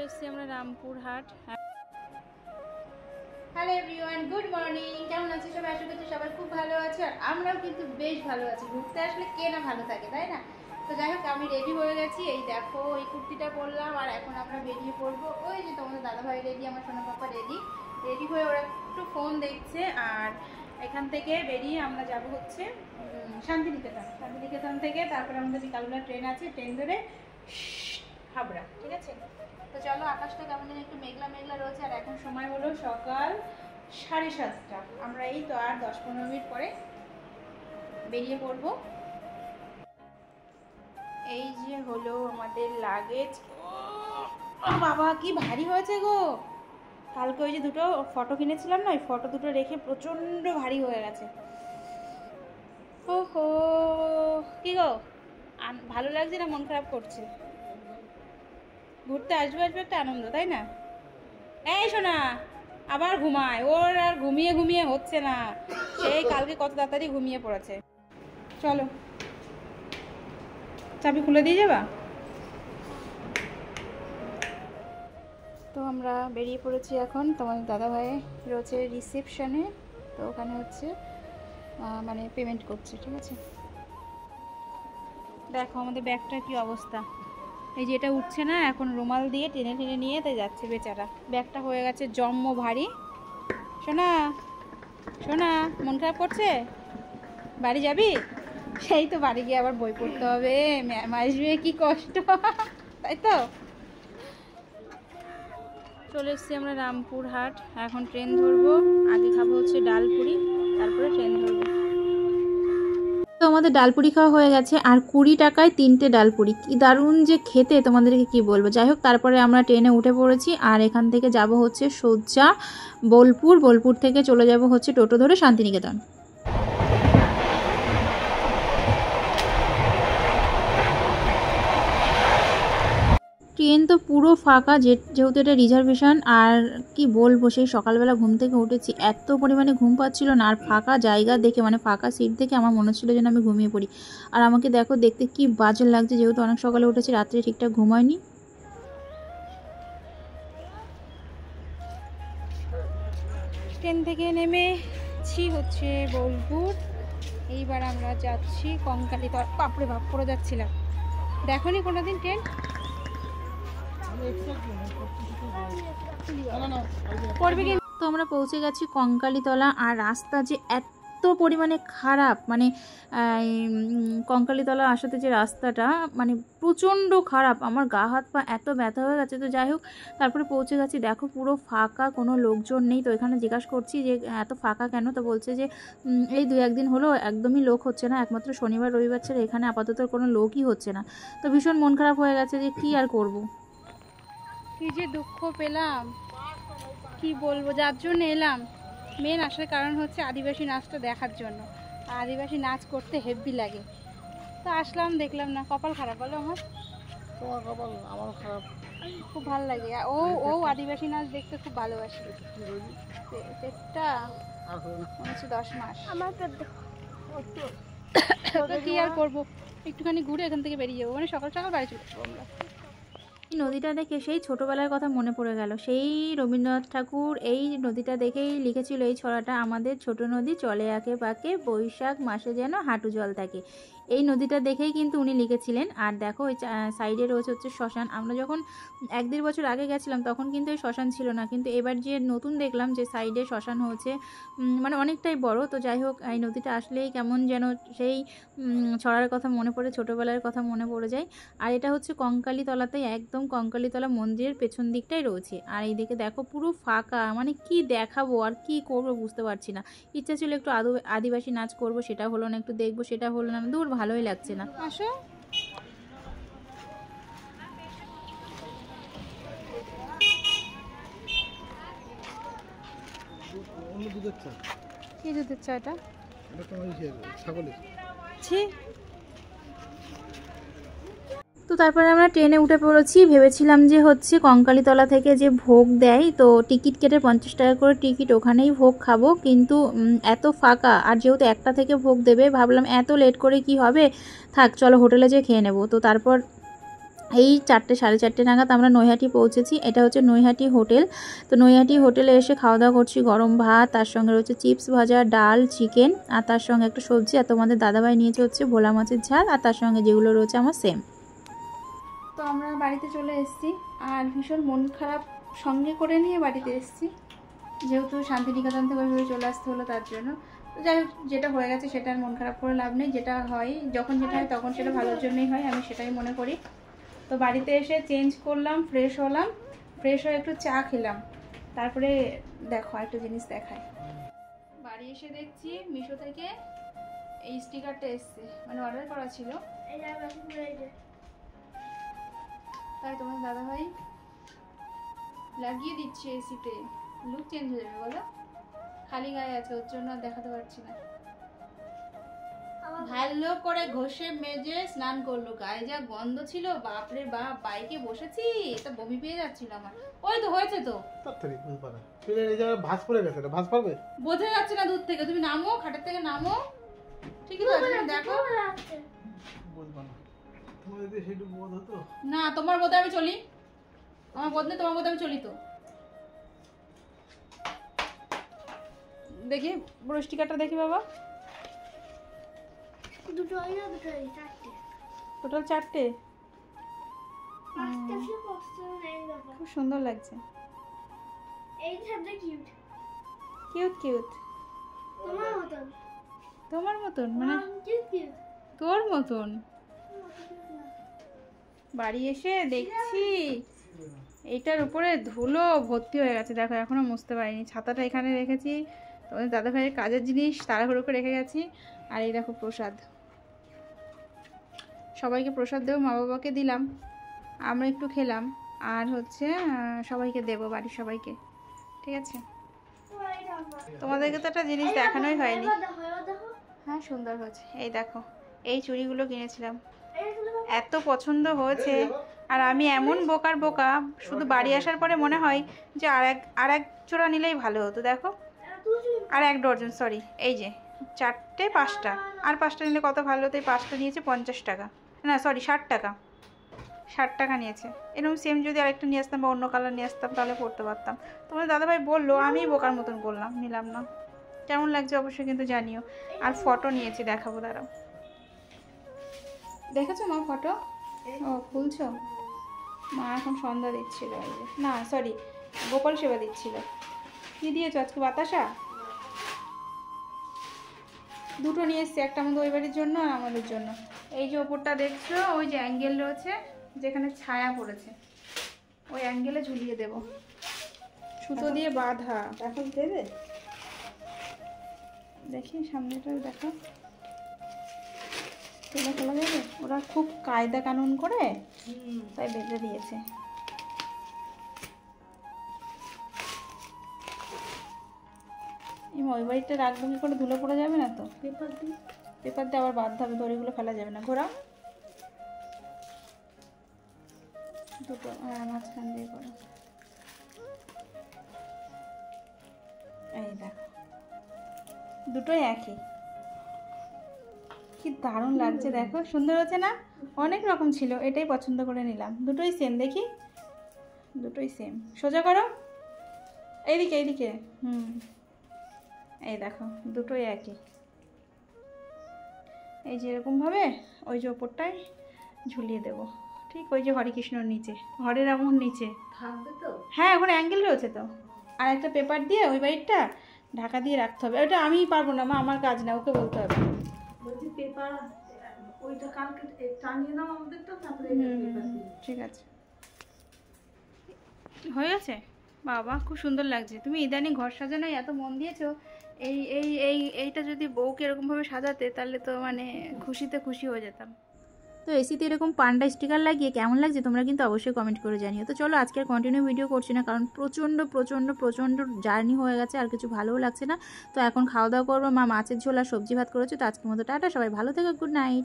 এসেছি আমরা Rampurhat. Hello everyone, good morning. কেমন আছো সবাই? আশা করছি সবাই খুব ভালো আছে, আর আমরাও কিন্তু বেশ ভালো আছি। ঘুরতে আসলে কে না ভালো থাকে, তাই না? তো যাই হোক, আমি রেডি হয়ে গেছি। এই দেখো, এই কুর্তিটা পরলাম, আর এখন আমরা বেরিয়ে পড়বো। ওই যে তোমাদের দাদাভাই রেডি, আমার সোনা পাপা রেডি হয়ে ওরা একটু ফোন দেখছে। আর এখান থেকে বেরিয়ে আমরা যাব হচ্ছে শান্তিনিকেতন থেকে তারপরে আমাদের বিকালবেলা ট্রেন আছে, ট্রেন ধরে হাবড়া। ঠিক আছে, তো চলো। আকাশটা কেমন যেন একটু মেঘলা মেঘলা রয়েছে, আর এখন সময় হলো সকাল 7:30। আমরা এই তো আর 10-15 মিনিট পরে বেরিয়ে পড়বো। এই যে হলো আমাদের লাগেজ। বাবা কি ভারী হয়েছে গো! কালকে ওই যে দুটো ফটো কিনেছিলাম না, ওই ফটো দুটো রেখে প্রচন্ড ভারী হয়ে গেছে। ওহো, কি গো, ভালো লাগছে না মন খারাপ করছে? ঘুরতে আসবে একটা আনন্দ, তাই না? এই শোনা, আবার ঘুমায়, ওর আর ঘুমিয়ে হচ্ছে না। সেই কালকে কত তাড়াতাড়ি ঘুমিয়ে পড়েছে। চলো, চাবি খুলে দিয়ে যাবা? তো আমরা বেরিয়ে পড়েছি এখন। তোমাদের দাদাভাই রয়েছে রিসেপশনে, তো ওখানে হচ্ছে মানে পেমেন্ট করছে। ঠিক আছে, দেখো আমাদের ব্যাগটার কি অবস্থা। এই যে এটা উঠছে না, এখন রুমাল দিয়ে টেনে টেনে নিয়ে তাই যাচ্ছে বেচারা। ব্যাগটা হয়ে গেছে জম্ম ভারী। শোনা শোনা, মন খারাপ করছে? বাড়ি যাবি? সেই তো, বাড়ি গিয়ে আবার বই পড়তে হবে, ম্যাম আসবে, কি কষ্ট, তাই তো। চলে এসেছি আমরা রামপুরহাট, এখন ট্রেন ধরবো। আগে খাবো হচ্ছে ডালপুরি, তারপরে ট্রেন ধরবো। তো আমাদের ডালপুরি খাওয়া হয়ে গেছে, আর 20 টাকায় 3টে ডালপুরি। কি দারুণ যে খেতে, তোমাদেরকে কি বলবো। যাই হোক, তারপরে আমরা ট্রেনে উঠে পড়েছি, আর এখান থেকে যাব হচ্ছে সোজা বোলপুর থেকে চলে যাব হচ্ছে টোটো ধরে শান্তিনিকেতন। ট্রেন তো পুরো ফাঁকা, যেহেতু এটা রিজার্ভেশন। আর কি বলবো, সেই সকালবেলা ঘুম থেকে উঠেছি, এত পরিমাণে ঘুম পাচ্ছিল না। আর ফাঁকা জায়গা দেখে, মানে ফাঁকা সিট দেখে আমার মনে হচ্ছিল যেন আমি ঘুমিয়ে পড়ি। আর আমাকে দেখো, দেখতে কি বাজে লাগছে, যেহেতু অনেক সকালে উঠেছি, রাত্রে ঠিকঠাক ঘুমায়নি। ট্রেন থেকে নেমেছি হচ্ছে বোলপুর। এইবার আমরা যাচ্ছি কঙ্কালীতলা। বাপরে বাপ, পড়ে যাচ্ছিলাম। দেখোনি কোনোদিন ট্রেন? তো আমরা পৌঁছে গেছি কঙ্কালীতলা, আর রাস্তা যে এত পরিমাণে খারাপ, মানে কঙ্কালীতলা আসাতে যে রাস্তাটা মানে প্রচণ্ড খারাপ। আমার গা হাত পা এত ব্যথা হয়ে গেছে। তো যাই হোক, তারপরে পৌঁছে গেছি। দেখো পুরো ফাঁকা, কোনো লোকজন নেই। তো এখানে জিজ্ঞাসা করছি যে এত ফাঁকা কেন, তো বলছে যে এই 2-1 দিন হলো একদমই লোক হচ্ছে না, একমাত্র শনিবার রবিবার ছেড়ে এখানে আপাতত কোনো লোকই হচ্ছে না। তো ভীষণ মন খারাপ হয়ে গেছে, যে কি আর করব। কি যে দুঃখ পেলাম, কি বলবো। যার জন্য এলাম, মেন আসার কারণ হচ্ছে আদিবাসী নাচটা দেখার জন্য। আর আদিবাসী নাচ করতে হেভি লাগে। তো আসলাম, দেখলাম না। কপাল খারাপ বলো আমার? তোমার কপাল, আমারও খারাপ। খুব ভালো লাগে। ও আদিবাসী নাচ দেখতে খুব ভালোবাসি। পেটটা মনে হচ্ছে 10 মাস। তো কি আর করবো, একটুখানি ঘুরে এখান থেকে বেরিয়ে যাবো, মানে সকাল সকাল বাড়ি চলে যাবো আমরা। নদীটা দেখে সেই ছোটোবেলার কথা মনে পড়ে গেল। সেই রবীন্দ্রনাথ ঠাকুর এই নদীটা দেখেই লিখেছিল এই ছড়াটা, আমাদের ছোট নদী চলে আঁকে পাকে, বৈশাখ মাসে যেন হাঁটু জল থাকে। এই নদীটা দেখেই কিন্তু উনি লিখেছিলেন। আর দেখো ওই সাইডে রয়েছে হচ্ছে শ্মশান। আমরা যখন 1-1.5 বছর আগে গেছিলাম তখন কিন্তু এই শ্মশান ছিল না, কিন্তু এবার যে নতুন দেখলাম যে সাইডে শ্মশান হয়েছে, মানে অনেকটাই বড়। তো যাই হোক, এই নদীটা আসলেই কেমন যেন সেই ছড়ার কথা মনে পড়ে, ছোটোবেলার কথা মনে পড়ে যায়। আর এটা হচ্ছে কঙ্কালীতলাতেই, একদম কঙ্কালীতলা মন্দিরের পেছন দিকটাই রয়েছে। আর এই দিকে দেখো পুরো ফাঁকা, মানে কি দেখাবো আর কি করবো বুঝতে পারছি না। ইচ্ছা ছিল একটু আদিবাসী নাচ করব, সেটা হলো না, একটু দেখবো, সেটা হলো না। দূর, ভালোই লাগছে না। আসো, কি দুধের চা? এটা ছাগলের। ছি। তো তারপরে আমরা ট্রেনে উঠে পড়েছি। ভেবেছিলাম যে হচ্ছে কঙ্কালীতলা থেকে যে ভোগ দেয়, তো টিকিট কেটে 50 টাকা করে টিকিট, ওখানেই ভোগ খাবো। কিন্তু এত ফাঁকা, আর যেহেতু 1টা থেকে ভোগ দেবে, ভাবলাম এত লেট করে কি হবে, থাক চলো হোটেলে যেয়ে খেয়ে নেবো। তো তারপর এই 4টে 4:30 নাগাদ আমরা নৈহাটি পৌঁছেছি। এটা হচ্ছে নৈহাটি হোটেল। তো নৈহাটি হোটেলে এসে খাওয়া দাওয়া করছি, গরম ভাত, তার সঙ্গে রয়েছে চিপস ভাজা, ডাল, চিকেন, আর তার সঙ্গে একটা সবজি। আর তোমাদের দাদাভাই নিয়েছে হচ্ছে ভোলা মাছের ঝাল, আর তার সঙ্গে যেগুলো রয়েছে আমার সেম। তো আমরা বাড়িতে চলে এসেছি, আর ভীষণ মন খারাপ সঙ্গে করে নিয়ে বাড়িতে এসেছি, যেহেতু শান্তিনিকেতন থেকে ওইভাবে চলে আসতে হলো তার জন্য। তো যাই হোক, যেটা হয়ে গেছে সেটা আর মন খারাপ করে লাভ নেই। যেটা হয়, যখন যেটা হয় তখন সেটা ভালোর জন্যই হয়, আমি সেটাই মনে করি। তো বাড়িতে এসে চেঞ্জ করলাম, ফ্রেশ হলাম, ফ্রেশ হয়ে একটু চা খেলাম, তারপরে দেখো একটা জিনিস দেখায়। বাড়ি এসে দেখছি মিশো থেকে এই স্টিকারটা এসছে, মানে অর্ডার করা ছিল। তাই তোমার দাদাভাই লাগিয়ে দিচ্ছে এসিতে, লুক চেঞ্জ হয়ে যাবে বলো। খালি গায়ে আছে, ওর জন্য দেখাতে পারছি না। ভালো করে ঘষে মেজে স্নান করলো, গায়ে যা গন্ধ ছিল, বাপরে বাপ। বাইকে বসেছি, এটা বমি পেয়ে যাচ্ছিল আমার। ওই তো হয়েছে তো, তাড়াতাড়ি ঘুম পাড়া। এই জায়গায় ভাঁজ পড়ে গেছে, এটা ভাঁজ পারবে? বোঝা যাচ্ছে না দূর থেকে। তুমি নামো, খাটের থেকে নামো। ঠিকই তো আছে, দেখো। বুঝবা না, তোমার যদি সেটু বোধ হতো। না, তোমার বোধে আমি চলি, আমার বোধ নেই, তোমার বোধে আমি চলি। তো দেখি পুরো স্টিকারটা দেখি বাবা। টোটাল 4টে। খুব সুন্দর লাগছে, কিউট কিউট। তোমার মতন মানে তোর মতন। বাড়ি এসে দেখছি এইটার উপরে ধুলো ভর্তি হয়ে গেছে, দেখো এখনো মুছতে পারিনি। ছাতাটা এখানে রেখেছি, তোমাদের দাদা ভাইয়ের কাজের জিনিস তাড়াহুড়ো করে রেখে গেছি। আর এই দেখো প্রসাদ, সবাইকে প্রসাদ দেবো, মা বাবাকে দিলাম, আমরা একটু খেলাম, আর হচ্ছে সবাইকে দেবো, বাড়ির সবাইকে। ঠিক আছে, তোমাদেরকে তো একটা জিনিস দেখানোই হয়নি। হ্যাঁ সুন্দর হয়েছে, এই দেখো এই চুড়িগুলো কিনেছিলাম, এত পছন্দ হয়েছে। আর আমি এমন বোকার বোকা, শুধু বাড়ি আসার পরে মনে হয় যে আর এক জোড়া নিলেই ভালো হতো। দেখো, আর 1 ডজন, সরি, এই যে 4টে 5টা, আর 5টা নিলে কত ভালো হতো। এই 5টা নিয়েছে 50 টাকা, না সরি 60 টাকা, 60 টাকা নিয়েছে। এরকম সেম যদি আরেকটা নিয়ে আসতাম বা অন্য কালার নিয়ে আসতাম তাহলে পরতে পারতাম। তোমার দাদাভাই বললো, আমি বোকার মতন করলাম, নিলাম না। কেমন লাগছে অবশ্যই কিন্তু জানিও। আর ফটো নিয়েছি, দেখাবো, দাঁড়াও। দেখেছো মা ফটো? ও খুলছো? মা এখন সন্ধ্যা দিচ্ছিল, এই যে, না সরি গোপাল সেবা দিচ্ছিল। কি দিয়েছো আজকে? বাতাসা। দুটো নিয়ে এসছি, একটা আমাদের ওই বাড়ির জন্য আর আমাদের জন্য। এই যে ওপরটা দেখছো, ওই যে অ্যাঙ্গেল রয়েছে, যেখানে ছায়া পড়েছে, ওই অ্যাঙ্গেলে ঝুলিয়ে দেব, সুতো দিয়ে বাঁধা। এখন দেবে দেখি, সামনেটা দেখো, তুলে খোলা যাবে। ওরা খুব কায়দা কানুন করে তাই বেঁধে দিয়েছে। ওই বাড়িটা রাখবো কি করে, ধুলো পড়ে যাবে না তো? পেপার দিয়ে আবার বাঁধতে হবে, দড়িগুলো ফেলা যাবে না। ঘোরা দুটো, হ্যাঁ মাঝখান দিয়ে করো। এই দেখো দুটোই একই, কি দারুণ লাগছে দেখো, সুন্দর হচ্ছে না? অনেক রকম ছিল, এটাই পছন্দ করে নিলাম। দুটোই সেম, দেখি দুটোই সেম। সোজা করো, এইদিকে এইদিকে, এই দেখো দুটোই একই। এই যে এরকমভাবে ওই যে ওপরটায় ঝুলিয়ে দেবো, ঠিক ওই যে হরে কৃষ্ণর নিচে, হরের এমন নিচে থাকবে তো। হ্যাঁ এখন অ্যাঙ্গেল রয়েছে তো। আর একটা পেপার দিয়ে ওই বাড়িটা ঢাকা দিয়ে রাখতে হবে। ওটা আমি পারবো না মা, আমার কাজ না, ওকে বলতে হবে। বলছি পেপার ওইটা কালকে টানিয়ে দাও আমাদেরটা, তারপরে ঠিক আছে। হয়ে গেছে বাবা, খুব সুন্দর লাগছে। তুমি ইদানিং ঘর সাজানোয় এত মন দিয়েছো, এইটা যদি বউকে এরকমভাবে সাজাতে তাহলে তো মানে খুশিতে খুশি হয়ে যেতাম। তো এসিতে এরকম পান্ডা স্টিকার লাগিয়ে কেমন লাগছে তোমরা কিন্তু অবশ্যই কমেন্ট করে জানিও। তো চলো আজকে আর কন্টিনিউ ভিডিও করছি না, কারণ প্রচণ্ড জার্নি হয়ে গেছে, আর কিছু ভালোও লাগছে না। তো এখন খাওয়া দাওয়া করবো, মা মাছের ঝোল আর সবজি ভাত করেছে। তো আজকের মতো টাটা, সবাই ভালো থেকো, গুড নাইট।